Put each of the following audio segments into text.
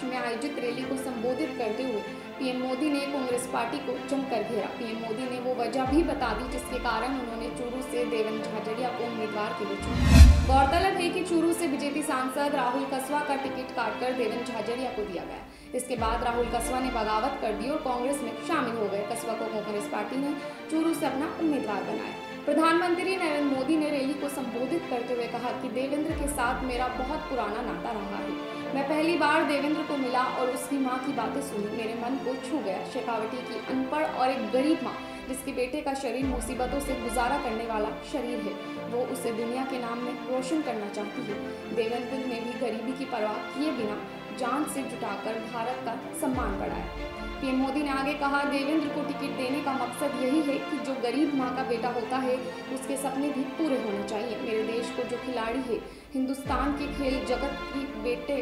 में आयोजित रैली को संबोधित करते हुए पीएम मोदी ने कांग्रेस पार्टी को जमकर घेरा। पीएम मोदी ने वो वजह भी बता दी जिसके कारण उन्होंने चूरू से देवेंद्र झाझड़िया को उम्मीदवार के लिए चुना। गौरतलब है कि चूरू से बीजेपी सांसद राहुल कसवा का टिकट काटकर देवेंद्र झाझड़िया को दिया गया। इसके बाद राहुल कसवा ने बगावत कर दी और कांग्रेस में शामिल हो गए। कसवा को कांग्रेस पार्टी ने चूरू से अपना उम्मीदवार बनाया। प्रधानमंत्री नरेंद्र मोदी ने रैली को संबोधित करते हुए कहा कि देवेंद्र के साथ मेरा बहुत पुराना नाता रहा है। मैं पहली बार देवेंद्र को मिला और उसकी मां की बातें सुनी, मेरे मन को छू गया। शेखावटी की अनपढ़ और एक गरीब मां जिसके बेटे का शरीर मुसीबतों से गुजारा करने वाला शरीर है, वो उसे दुनिया के नाम में रोशन करना चाहती है। देवेंद्र ने भी गरीबी की परवाह किए बिना जान से जुटाकर भारत का सम्मान बढ़ाया। पीएम मोदी ने आगे कहा, देवेंद्र को टिकट देने का मकसद यही है कि जो गरीब माँ का बेटा होता है उसके सपने भी पूरे होने चाहिए। मेरे देश को जो खिलाड़ी है, हिंदुस्तान के खेल जगत की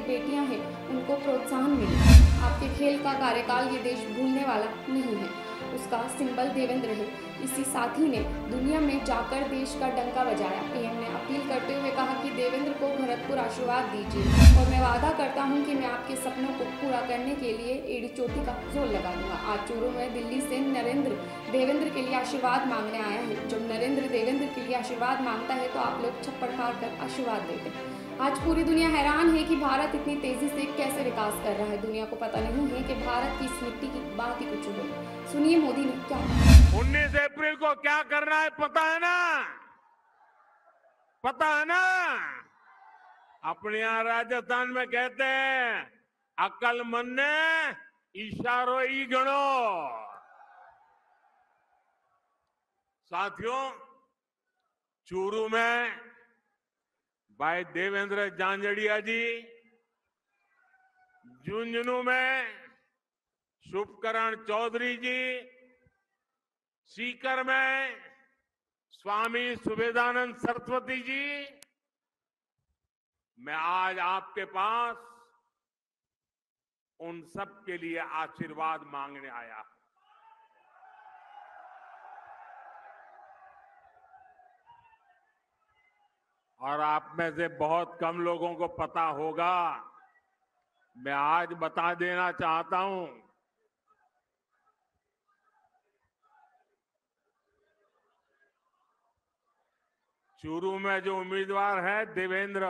बेटियां हैं, उनको प्रोत्साहन मिले। आपके खेल का कार्यकाल ये देश भूलने वाला नहीं है। उसका सिंबल देवेंद्र है। इसी साथी ने दुनिया में जाकर देश का डंका बजाया। पीएम ने अपील करते हुए कहा कि देवेंद्र को भरतपुर आशीर्वाद दीजिए और मैं वादा करता हूं कि मैं आपके सपनों को पूरा करने के लिए एड़ी चोटी का जोर लगा दूंगा। आज चूरू में दिल्ली से नरेंद्र देवेंद्र के लिए आशीर्वाद मांगने आया है। जब नरेंद्र देवेंद्र के लिए आशीर्वाद मांगता है तो आप लोग छप्पड़ फाड़ कर आशीर्वाद देते हैं। आज पूरी दुनिया हैरान है कि भारत इतनी तेजी से कैसे विकास कर रहा है। दुनिया को पता नहीं है कि भारत की इस मिट्टी की बात ही कुछ है। सुनिए मोदी ने क्या कहा। 19 अप्रैल को क्या करना है पता है ना? पता है ना? अपने यहां राजस्थान में कहते हैं अकल मन ने इशारो ही गणो। साथियों, चूरू में भाई देवेंद्र झाझड़िया जी, झुंझुनू में शुभकरण चौधरी जी, सीकर में स्वामी सुबेदानंद सरस्वती जी, मैं आज आपके पास उन सब के लिए आशीर्वाद मांगने आया हूं। और आप में से बहुत कम लोगों को पता होगा, मैं आज बता देना चाहता हूं, चूरू में जो उम्मीदवार है देवेंद्र,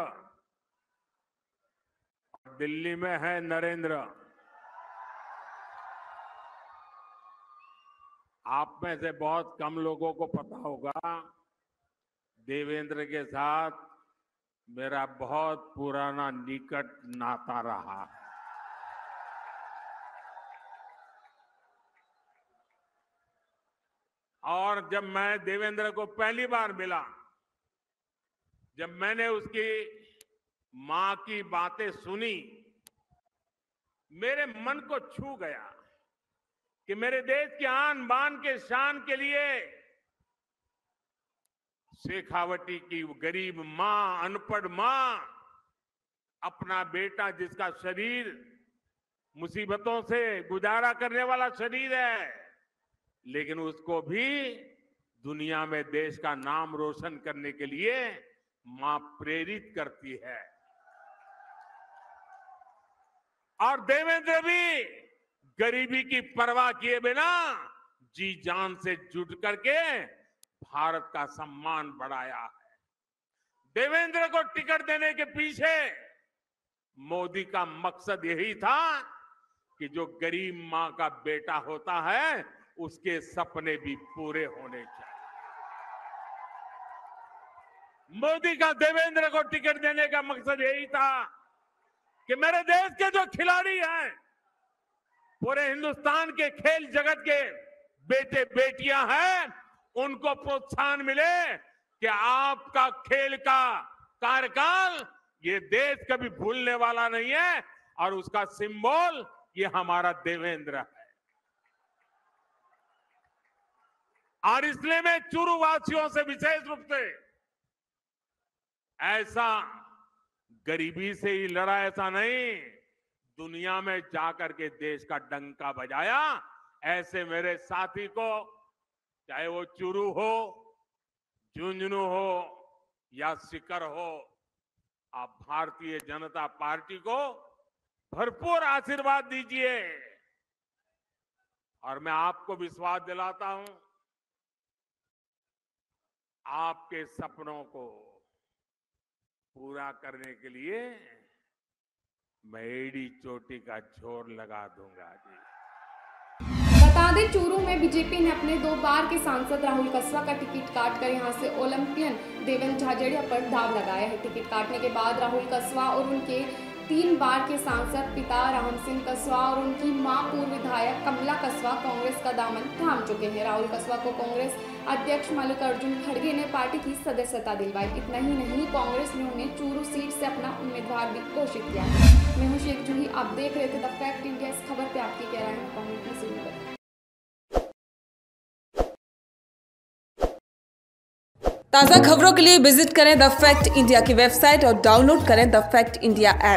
दिल्ली में है नरेंद्र। आप में से बहुत कम लोगों को पता होगा, देवेंद्र के साथ मेरा बहुत पुराना निकट नाता रहा है। और जब मैं देवेंद्र को पहली बार मिला, जब मैंने उसकी मां की बातें सुनी, मेरे मन को छू गया कि मेरे देश की आन बान के शान के लिए शेखावटी की गरीब मां, अनपढ़ मां, अपना बेटा जिसका शरीर मुसीबतों से गुजारा करने वाला शरीर है, लेकिन उसको भी दुनिया में देश का नाम रोशन करने के लिए मां प्रेरित करती है। और देवेंद्र भी गरीबी की परवाह किए बिना जी जान से जुट करके भारत का सम्मान बढ़ाया है। देवेंद्र को टिकट देने के पीछे मोदी का मकसद यही था कि जो गरीब मां का बेटा होता है उसके सपने भी पूरे होने चाहिए। मोदी का देवेंद्र को टिकट देने का मकसद यही था कि मेरे देश के जो खिलाड़ी हैं, पूरे हिंदुस्तान के खेल जगत के बेटे बेटियां हैं, उनको प्रोत्साहन मिले कि आपका खेल का कार्यकाल ये देश कभी भूलने वाला नहीं है और उसका सिंबल ये हमारा देवेंद्र है। और इसलिए मैं चूरू वासियों से विशेष रूप से ऐसा गरीबी से ही लड़ा, ऐसा नहीं, दुनिया में जाकर के देश का डंका बजाया। ऐसे मेरे साथी को, चाहे वो चूरू हो, झुंझुनू हो या सीकर हो, आप भारतीय जनता पार्टी को भरपूर आशीर्वाद दीजिए और मैं आपको विश्वास दिलाता हूं, आपके सपनों को पूरा करने के लिए मैं एड़ी चोटी का जोर लगा दूंगा जी। बता दें, चूरू में बीजेपी ने अपने 2 बार के सांसद राहुल कसवा का टिकट काटकर यहां से ओलंपियन देवेंद्र झाझड़िया पर दाव लगाया है। टिकट काटने के बाद राहुल कसवा और उनके 3 बार के सांसद पिता राम सिंह कसवा और उनकी मां पूर्व विधायक कमला कसवा कांग्रेस का दामन थाम चुके हैं। राहुल कसवा को कांग्रेस अध्यक्ष मल्लिकार्जुन खड़गे ने पार्टी की सदस्यता दिलवाई। इतना ही नहीं, कांग्रेस ने उन्हें चूरू सीट से अपना उम्मीदवार भी घोषित किया है। मैं हूं शेख जूही, आप देख रहे थे द फैक्ट इंडिया। इस खबर पे आपकी क्या राय है, कमेंट में जरूर बताएं। ताज़ा खबरों के लिए विजिट करें द फैक्ट इंडिया की वेबसाइट और डाउनलोड करें द फैक्ट इंडिया ऐप।